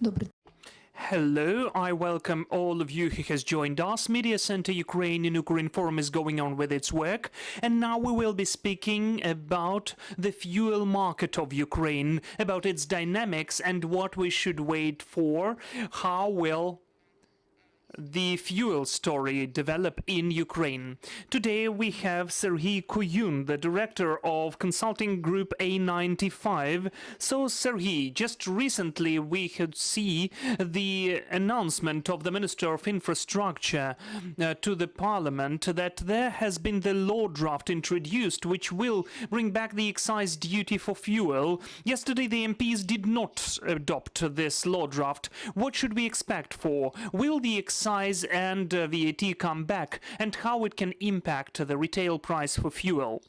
Добрый Hello, I welcome all of you who has joined us. Media Center Ukraine in Ukraine Forum is going on with its work, and now we will be speaking about the fuel market of Ukraine, about its dynamics and what we should wait for. How will the fuel story develop in Ukraine? Today we have Sergei Kuyun, the director of Consulting Group A95. So Sergei, just recently we could see the announcement of the Minister of Infrastructure to the Parliament that there has been the law draft introduced which will bring back the excise duty for fuel. Yesterday the MPs did not adopt this law draft. What should we expect for? Will the excise and VAT come back, and how it can impact the retail price for fuel?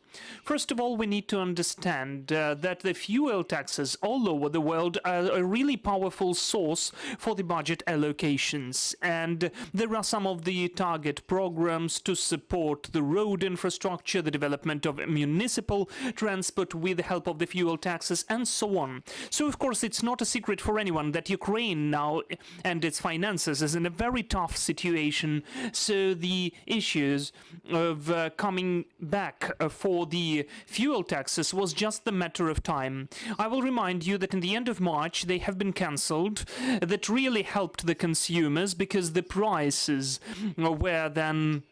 First of all, we need to understand that the fuel taxes all over the world are a really powerful source for the budget allocations, and there are some of the target programs to support the road infrastructure, the development of municipal transport with the help of the fuel taxes, and so on. So of course it's not a secret for anyone that Ukraine now and its finances is in a very tough situation, so the issues of coming back for the fuel taxes was just a matter of time. I will remind you that in the end of March they have been cancelled. That really helped the consumers because the prices were then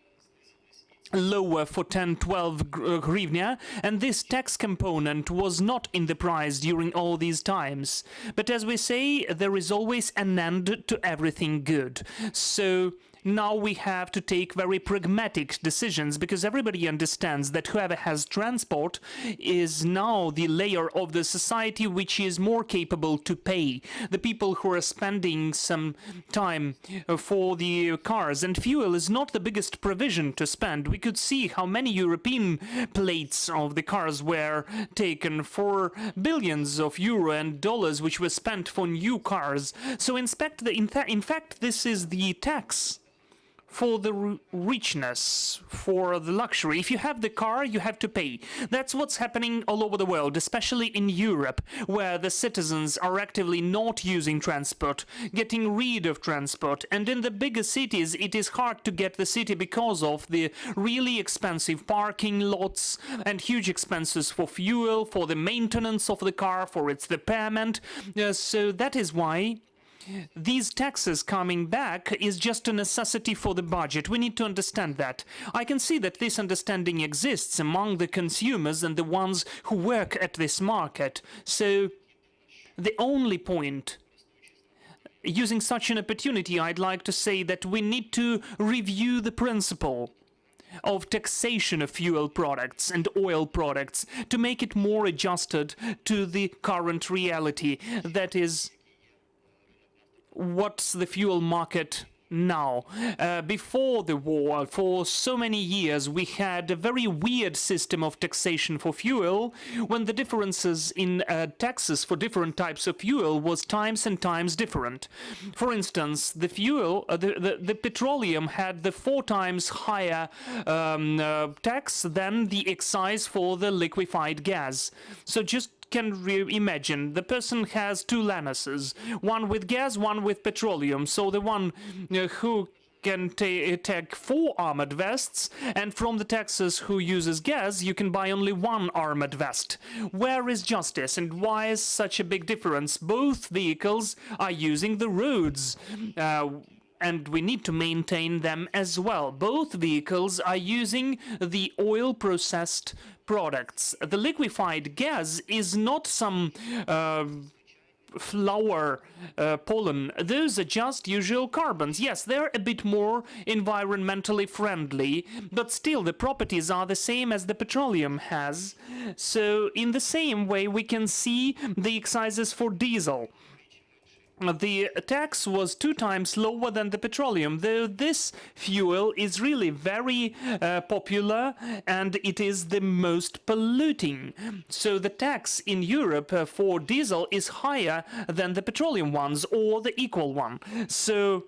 lower for 10-12 hryvnia, and this tax component was not in the price during all these times. But as we say, there is always an end to everything good. So now we have to take very pragmatic decisions, because everybody understands that whoever has transport is now the layer of the society which is more capable to pay. The people who are spending some time for the cars, and fuel is not the biggest provision to spend. We could see how many European plates of the cars were taken for billions of euro and dollars which were spent for new cars. So in fact this is the tax for the richness, for the luxury. If you have the car, you have to pay. That's what's happening all over the world, especially in Europe, where the citizens are actively not using transport, getting rid of transport. And in the bigger cities, it is hard to get the city because of the really expensive parking lots and huge expenses for fuel, for the maintenance of the car, for its repairment. So that is why these taxes coming back is just a necessity for the budget. We need to understand that. I can see that this understanding exists among the consumers and the ones who work at this market. So the only point, using such an opportunity, I'd like to say that we need to review the principle of taxation of fuel products and oil products to make it more adjusted to the current reality. That is what's the fuel market now. Before the war, for so many years, we had a very weird system of taxation for fuel, when the differences in taxes for different types of fuel was times and times different. For instance, the fuel, the petroleum had the 4 times higher tax than the excise for the liquefied gas. So just can imagine the person has 2 Lanuses, one with gas, one with petroleum. So the one who can take 4 armored vests, and from the taxes who uses gas, you can buy only 1 armored vest. Where is justice, and why is such a big difference? Both vehicles are using the roads, and we need to maintain them as well. Both vehicles are using the oil-processed products. The liquefied gas is not some flower pollen. Those are just usual carbons. Yes, they're a bit more environmentally friendly, but still the properties are the same as the petroleum has. So in the same way, we can see the excises for diesel. The tax was 2 times lower than the petroleum, though this fuel is really very popular, and it is the most polluting. So the tax in Europe for diesel is higher than the petroleum ones, or the equal one. So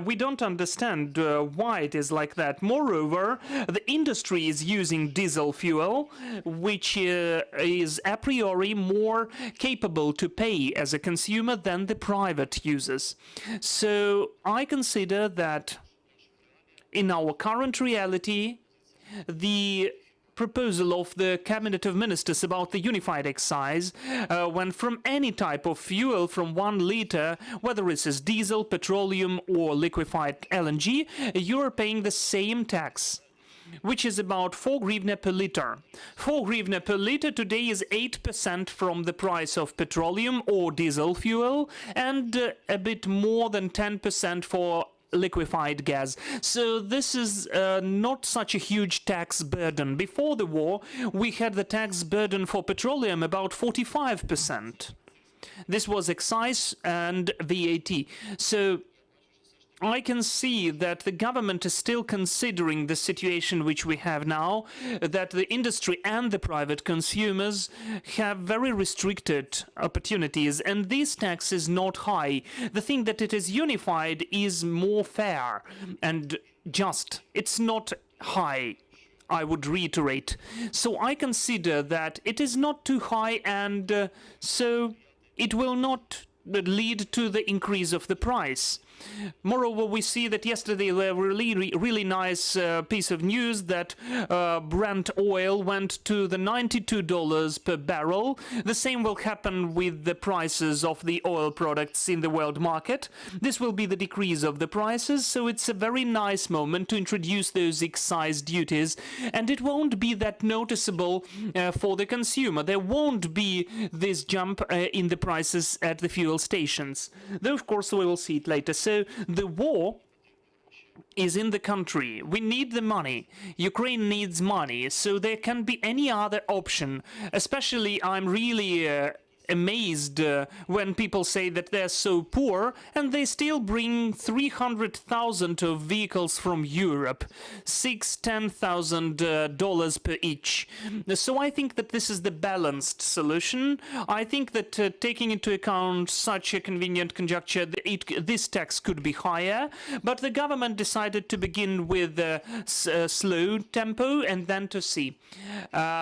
we don't understand why it is like that. Moreover, the industry is using diesel fuel, which is a priori more capable to pay as a consumer than the private users. So I consider that in our current reality, the proposal of the Cabinet of Ministers about the unified excise went from any type of fuel from 1 liter, whether it is diesel, petroleum or liquefied LNG, you're paying the same tax, which is about 4 hryvnia per liter. 4 hryvnia per liter today is 8% from the price of petroleum or diesel fuel, and a bit more than 10% for liquefied gas. So this is not such a huge tax burden. Before the war, we had the tax burden for petroleum about 45%. This was excise and VAT. So I can see that the government is still considering the situation which we have now, that the industry and the private consumers have very restricted opportunities, and this tax is not high. The thing that it is unified is more fair and just. It's not high, I would reiterate. So I consider that it is not too high, and so it will not lead to the increase of the price. Moreover, we see that yesterday there were really nice piece of news that Brent oil went to the $92 per barrel. The same will happen with the prices of the oil products in the world market. This will be the decrease of the prices, so it's a very nice moment to introduce those excise duties, and it won't be that noticeable for the consumer. There won't be this jump in the prices at the fuel stations, though of course we will see it later. So the war is in the country. We need the money. Ukraine needs money, so there can be any other option. Especially, I'm really amazed when people say that they're so poor and they still bring 300,000 of vehicles from Europe, $10,000 per each. So I think that this is the balanced solution. I think that taking into account such a convenient conjuncture, this tax could be higher, but the government decided to begin with a slow tempo and then to see.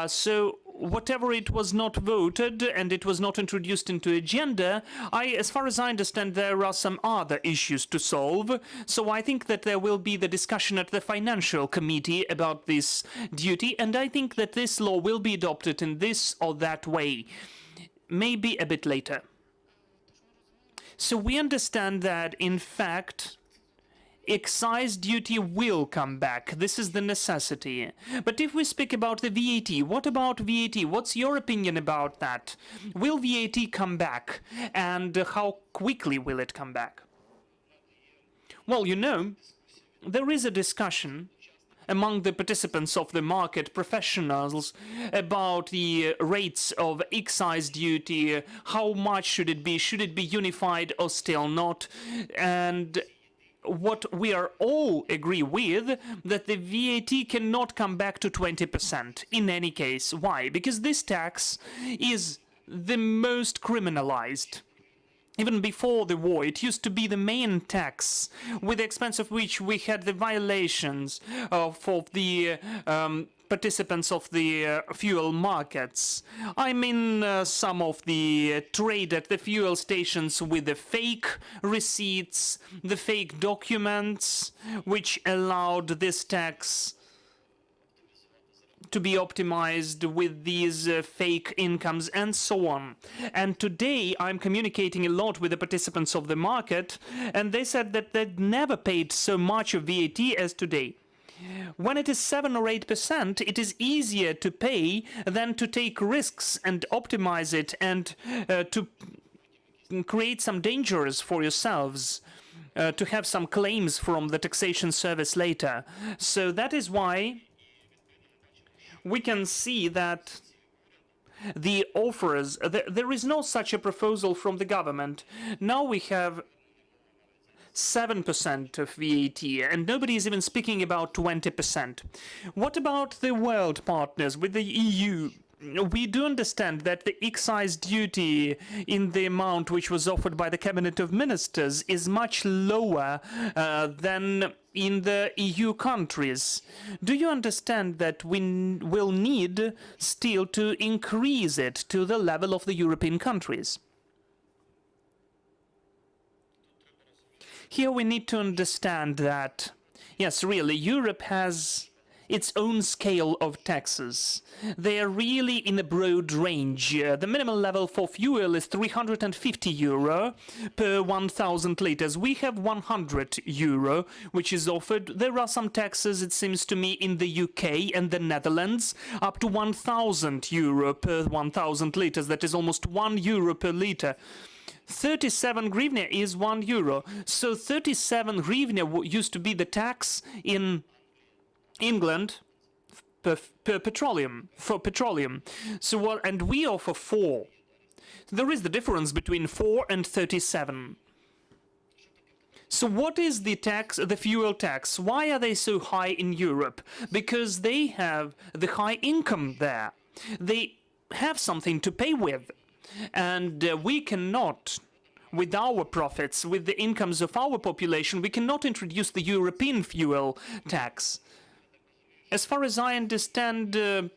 So whatever it was not voted and it was not introduced into agenda, as far as I understand, there are some other issues to solve. So I think that there will be the discussion at the Financial Committee about this duty, and I think that this law will be adopted in this or that way, maybe a bit later. So we understand that, in fact, excise duty will come back. This is the necessity. But if we speak about the VAT, what about VAT? What's your opinion about that? Will VAT come back? And how quickly will it come back? Well, you know, there is a discussion among the participants of the market, professionals, about the rates of excise duty. How much should it be? Should it be unified or still not? And what we are all agree with, that the VAT cannot come back to 20% in any case. Why? Because this tax is the most criminalized. Even before the war, it used to be the main tax, with the expense of which we had the violations of the participants of the fuel markets. I mean, some of the trade at the fuel stations with the fake receipts, the fake documents, which allowed this tax to be optimized with these fake incomes and so on. And today I'm communicating a lot with the participants of the market, and they said that they'd never paid so much of VAT as today. When it is 7 or 8%, it is easier to pay than to take risks and optimize it and to create some dangers for yourselves, to have some claims from the taxation service later. So that is why we can see that the offers, there is no such a proposal from the government. Now we have 7% of VAT, and nobody is even speaking about 20%. What about the world partners with the EU? we do understand that the excise duty in the amount which was offered by the Cabinet of Ministers is much lower than in the EU countries. Do you understand that we will need still to increase it to the level of the European countries? Here we need to understand that, yes, really, Europe has its own scale of taxes. They are really in a broad range. The minimum level for fuel is 350 euro per 1,000 liters. We have 100 euro, which is offered. There are some taxes, it seems to me, in the UK and the Netherlands, up to 1,000 euro per 1,000 liters. That is almost 1 euro per liter. 37 hryvnia is 1 euro. So 37 hryvnia used to be the tax in England per petroleum, for petroleum. So what, and we offer 4. There is the difference between 4 and 37. So what is the tax, the fuel tax? Why are they so high in Europe? Because they have the high income there. They have something to pay with. And we cannot, with our profits, with the incomes of our population, we cannot introduce the European fuel tax. As far as I understand, the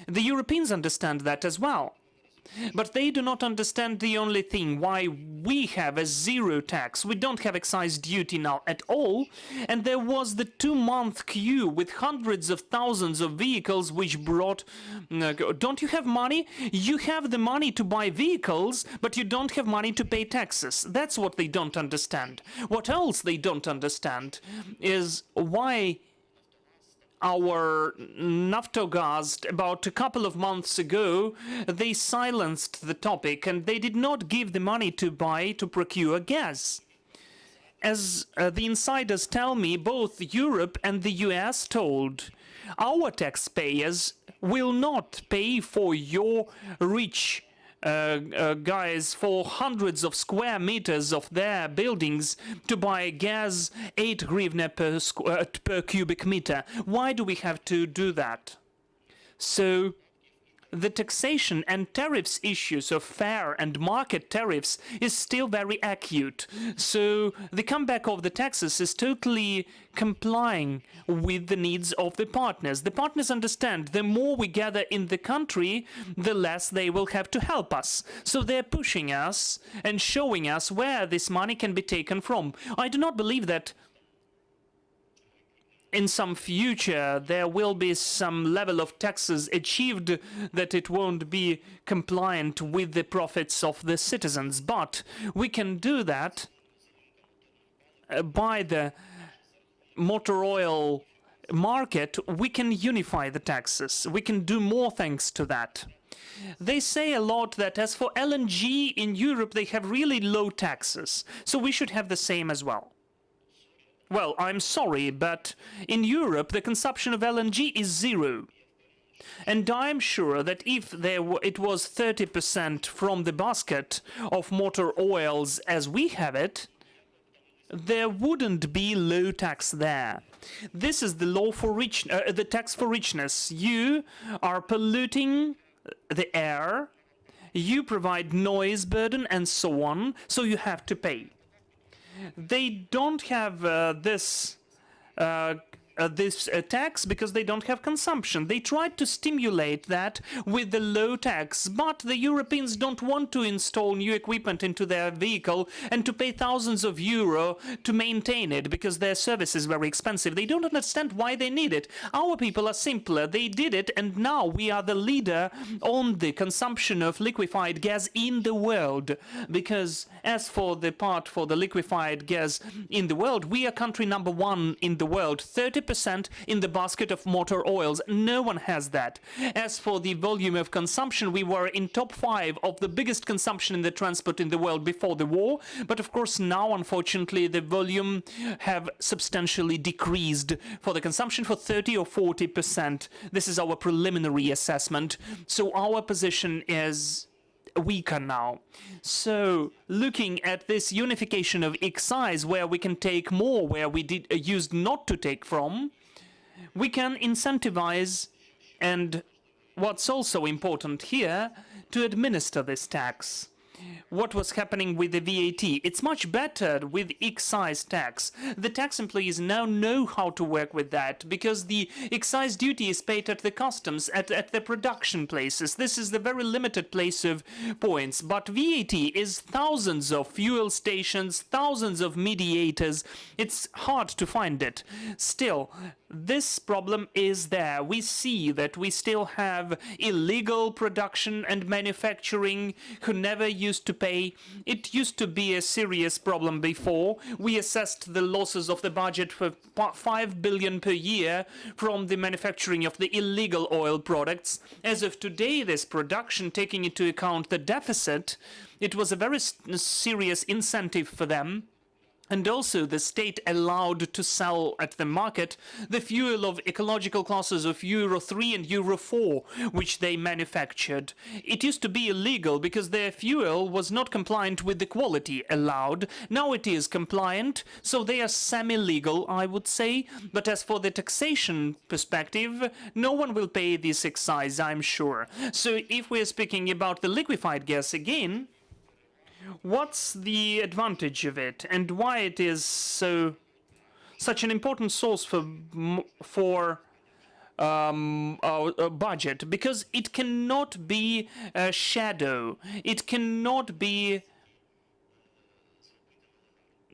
Europeans understand that as well. But they do not understand the only thing, why we have a zero tax. We don't have excise duty now at all. And there was the 2-month queue with hundreds of thousands of vehicles which brought... don't you have money? You have the money to buy vehicles, but you don't have money to pay taxes. That's what they don't understand. What else they don't understand is why our Naftogaz, about a couple of months ago, they silenced the topic and they did not give the money to procure gas. As the insiders tell me, both Europe and the US told, our taxpayers will not pay for your rich guys for hundreds of square meters of their buildings to buy gas 8 hryvnia per cubic meter. Why do we have to do that? So the taxation and tariffs issues of fair and market tariffs is still very acute. So the comeback of the taxes is totally complying with the needs of the partners. The partners understand the more we gather in the country, the less they will have to help us. So they're pushing us and showing us where this money can be taken from. I do not believe that in some future there will be some level of taxes achieved that it won't be compliant with the profits of the citizens. But we can do that by the motor oil market. We can unify the taxes. We can do more thanks to that. They say a lot that as for LNG in Europe, they have really low taxes. So we should have the same as well. Well, I'm sorry, but in Europe, the consumption of LNG is 0. And I'm sure that if it was 30% from the basket of motor oils as we have it, there wouldn't be low tax there. This is the law for the tax for richness. You are polluting the air, you provide noise burden and so on, so you have to pay. They don't have this tax because they don't have consumption. They tried to stimulate that with the low tax, but the Europeans don't want to install new equipment into their vehicle and to pay thousands of euro to maintain it because their service is very expensive. They don't understand why they need it. Our people are simpler. They did it, and now we are the leader on the consumption of liquefied gas in the world. Because as for the part for the liquefied gas in the world, we are country number 1 in the world. 30% in the basket of motor oils. No one has that. As for the volume of consumption, we were in top 5 of the biggest consumption in the transport in the world before the war. But of course now, unfortunately, the volume have substantially decreased for the consumption for 30 or 40%. This is our preliminary assessment. So our position is weaker now. So looking at this unification of excise, where we can take more, where we used not to take from, we can incentivize and what's also important here, to administer this tax. What was happening with the VAT? It's much better with excise tax. The tax employees now know how to work with that because the excise duty is paid at the customs, at the production places. This is the very limited place of points. But VAT is thousands of fuel stations, thousands of mediators. It's hard to find it. Still, this problem is there. We see that we still have illegal production and manufacturing who never used to pay. It used to be a serious problem before. We assessed the losses of the budget for 5 billion per year from the manufacturing of the illegal oil products. As of today, this production, taking into account the deficit, it was a very serious incentive for them. And also the state allowed to sell at the market the fuel of ecological classes of Euro 3 and Euro 4, which they manufactured. It used to be illegal because their fuel was not compliant with the quality allowed. Now it is compliant, so they are semi-legal, I would say. But as for the taxation perspective, no one will pay this excise, I'm sure. So if we're speaking about the liquefied gas again, what's the advantage of it, and why it is such an important source for our budget? Because it cannot be a shadow. It cannot be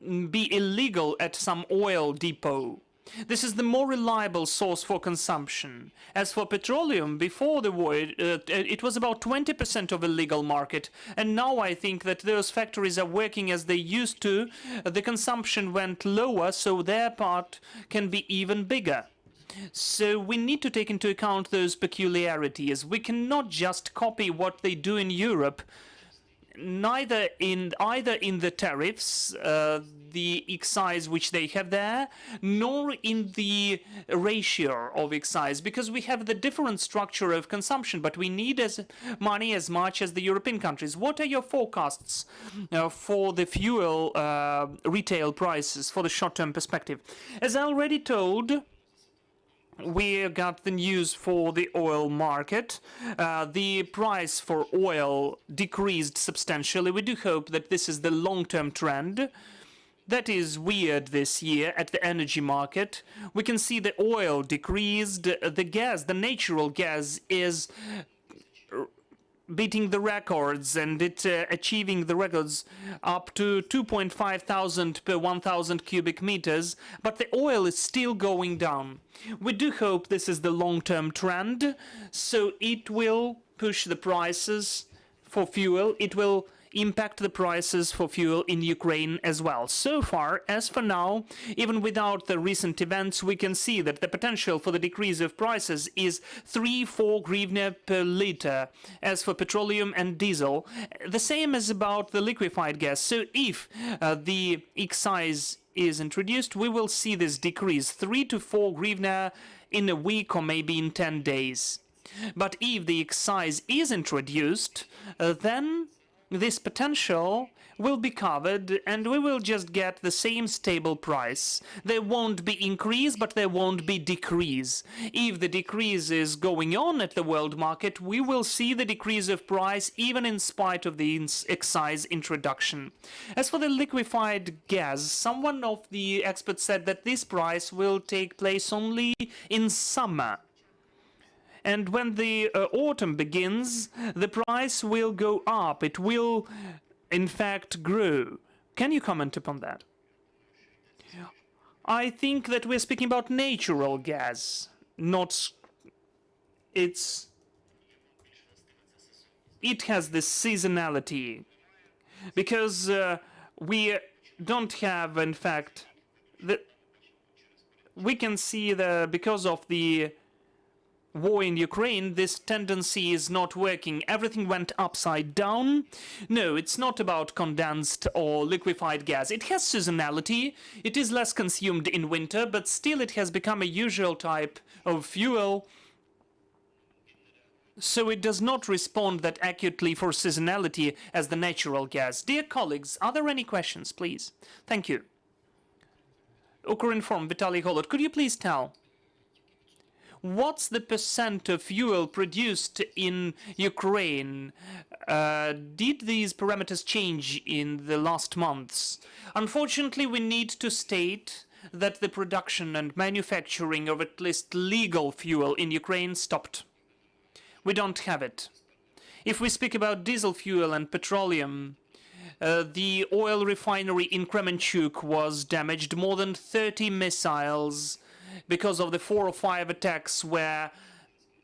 illegal at some oil depot. This is the more reliable source for consumption. As for petroleum, before the war, it was about 20% of a legal market. And now I think that those factories are working as they used to. The consumption went lower, so their part can be even bigger. So we need to take into account those peculiarities. We cannot just copy what they do in Europe. Either in the tariffs, the excise which they have there, nor in the ratio of excise, because we have the different structure of consumption, but we need money as much as the European countries. What are your forecasts for the fuel retail prices for the short-term perspective? As I already told, we got the news for the oil market. The price for oil decreased substantially. We do hope that this is the long-term trend. That is weird this year at the energy market. We can see the oil decreased. The gas, the natural gas, is beating the records, and it's achieving the records up to 2.5 thousand per 1,000 cubic meters, but the oil is still going down. We do hope this is the long-term trend, so it will push the prices for fuel. It will impact the prices for fuel in Ukraine as well. So far, as for now, even without the recent events, we can see that the potential for the decrease of prices is 3-4 hryvnia per liter. As for petroleum and diesel, the same as about the liquefied gas. So if the excise is introduced, we will see this decrease 3 to 4 hryvnia in a week or maybe in 10 days. But if the excise is introduced, then this potential will be covered and we will just get the same stable price. There won't be increase, but there won't be decrease. If the decrease is going on at the world market, we will see the decrease of price even in spite of the excise introduction. As for the liquefied gas, someone of the experts said that this price will take place only in summer. And when the autumn begins, the price will go up. It will, in fact, grow. Can you comment upon that? I think that we're speaking about natural gas, not... It has this seasonality. Because we don't have, in fact... We can see that because of the war in Ukraine, this tendency is not working. Everything went upside down. No, it's not about condensed or liquefied gas. It has seasonality. It is less consumed in winter, but still it has become a usual type of fuel. So it does not respond that accurately for seasonality as the natural gas. Dear colleagues, are there any questions, please? Thank you. Ukrinform, Vitaly Holod, could you please tell What's the percent of fuel produced in Ukraine? Did these parameters change in the last months? Unfortunately, we need to state that the production and manufacturing of at least legal fuel in Ukraine stopped. We don't have it. If we speak about diesel fuel and petroleum, the oil refinery in Kremenchuk was damaged. More than 30 missiles because of the 4 or 5 attacks were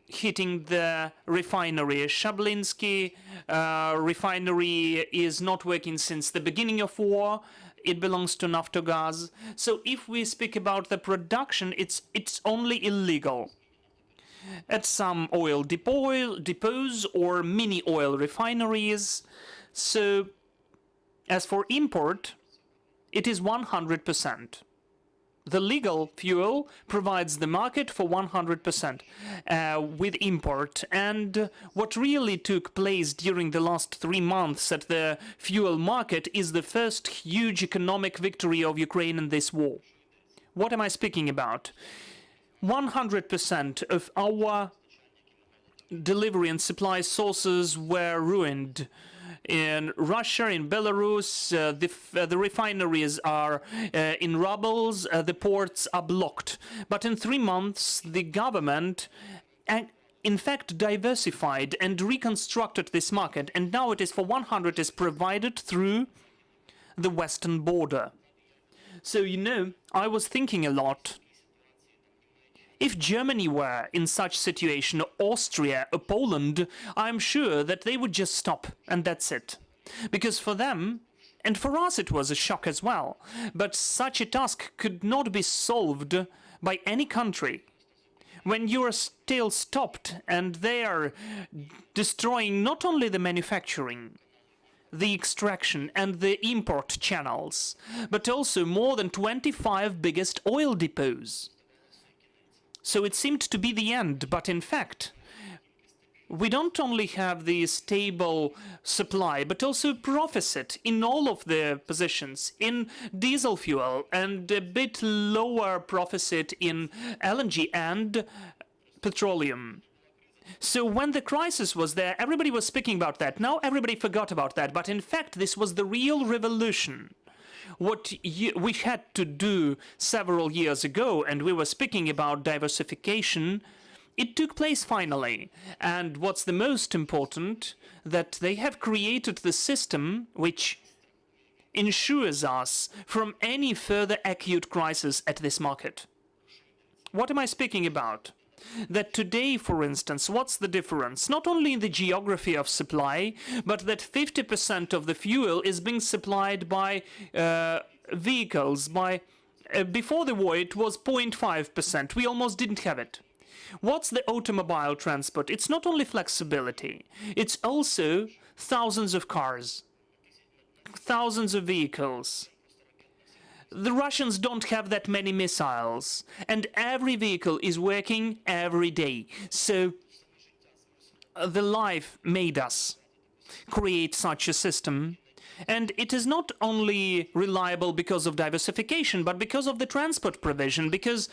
hitting the refinery. Shablinsky refinery is not working since the beginning of war. It belongs to Naftogaz. So if we speak about the production, it's only illegal at some oil depots or mini oil refineries. So as for import, it is 100%. The legal fuel provides the market for 100% with import. And what really took place during the last 3 months at the fuel market is the first huge economic victory of Ukraine in this war. What am I speaking about? 100% of our delivery and supply sources were ruined. In Russia, in Belarus, the refineries are in rubble, the ports are blocked. But in 3 months, the government, in fact, diversified and reconstructed this market, and now it is for 100% is provided through the western border. So, you know, I was thinking a lot. If Germany were in such situation, or Austria, or Poland, I'm sure that they would just stop, and that's it. Because for them, and for us it was a shock as well, but such a task could not be solved by any country. When you are still stopped and they are destroying not only the manufacturing, the extraction and the import channels, but also more than 25 biggest oil depots. So it seemed to be the end, but in fact, we don't only have the stable supply, but also profit in all of the positions, in diesel fuel, and a bit lower profit in LNG and petroleum. So when the crisis was there, everybody was speaking about that. Now everybody forgot about that, but in fact, this was the real revolution. What we had to do several years ago, and we were speaking about diversification, it took place finally. And what's the most important, that they have created the system which ensures us from any further acute crisis at this market. What am I speaking about? That today, for instance, what's the difference? Not only in the geography of supply, but that 50% of the fuel is being supplied by vehicles. Before the war, it was 0.5%. We almost didn't have it. What's the automobile transport? It's not only flexibility. It's also thousands of cars, thousands of vehicles. The Russians don't have that many missiles, and every vehicle is working every day. So the life made us create such a system, and it is not only reliable because of diversification, but because of the transport provision, because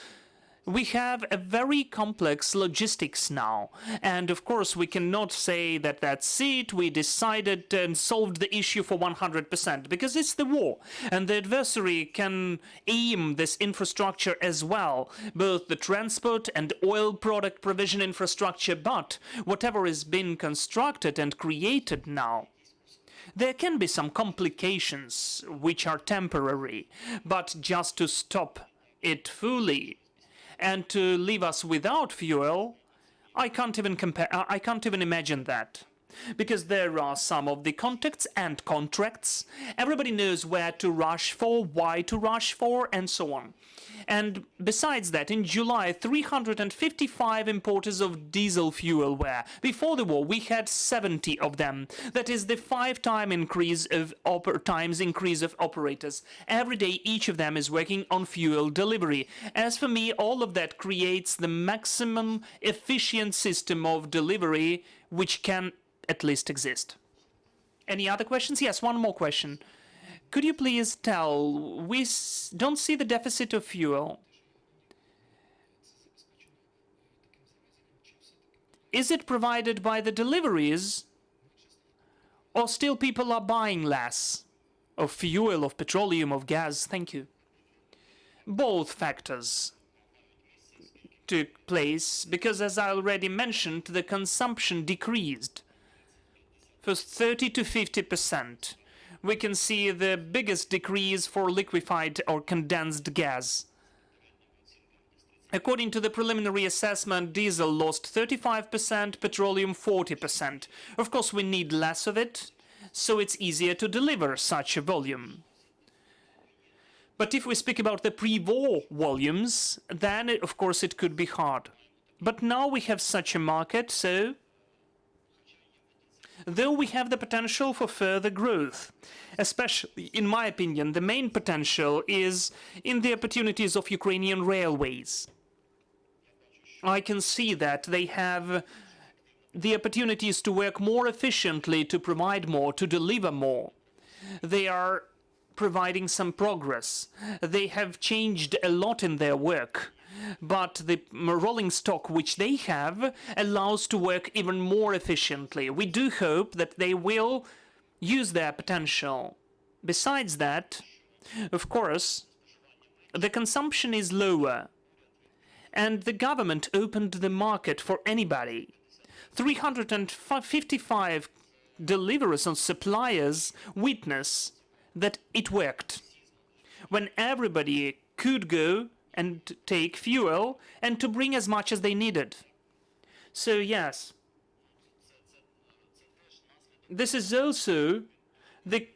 we have a very complex logistics now. And of course, we cannot say that that's it, we decided and solved the issue for 100%, because it's the war. And the adversary can aim this infrastructure as well, both the transport and oil product provision infrastructure, but whatever is being constructed and created now, there can be some complications which are temporary, but just to stop it fully and to leave us without fuel, I can't even imagine that. Because there are some of the contacts and contracts. Everybody knows where to rush for, why to rush for, and so on. And besides that, in July, 355 importers of diesel fuel were. Before the war, we had 70 of them. That is the 5-time increase of increase of operators. Every day, each of them is working on fuel delivery. As for me, all of that creates the maximum efficient system of delivery which can at least exist. Any other questions? Yes, one more question. Could you please tell, we don't see the deficit of fuel. is it provided by the deliveries, or still people are buying less of fuel, of petroleum, of gas? Thank you. Both factors took place because, as I already mentioned, the consumption decreased first 30 to 50%. We can see the biggest decrease for liquefied or condensed gas. According to the preliminary assessment, diesel lost 35%, petroleum 40%. Of course, we need less of it, so it's easier to deliver such a volume. But if we speak about the pre-war volumes, then of course it could be hard. But now we have such a market, so though we have the potential for further growth, especially, in my opinion, the main potential is in the opportunities of Ukrainian railways. I can see that they have the opportunities to work more efficiently, to provide more, to deliver more. They are providing some progress. They have changed a lot in their work, but the rolling stock which they have allows to work even more efficiently. We do hope that they will use their potential. Besides that, of course, the consumption is lower, and the government opened the market for anybody. 355 deliverers and suppliers witness that it worked. When everybody could go and take fuel and to bring as much as they needed. So yes, this is also the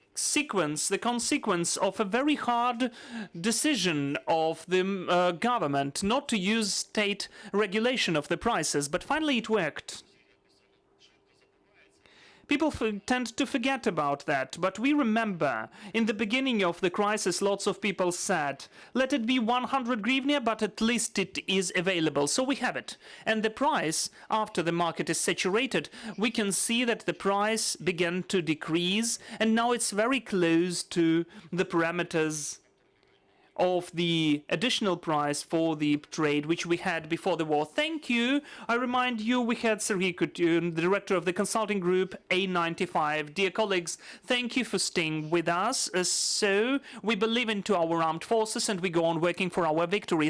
consequence of a very hard decision of the government not to use state regulation of the prices, but finally it worked. People tend to forget about that, but we remember in the beginning of the crisis lots of people said, let it be 100 hryvnia, but at least it is available. So we have it. And the price, after the market is saturated, we can see that the price began to decrease, and now it's very close to the parameters of the additional price for the trade which we had before the war. Thank you. I remind you we had Sergei, Kuyun, the director of the Consulting Group A95. Dear colleagues, thank you for staying with us. So we believe into our armed forces and we go on working for our victory.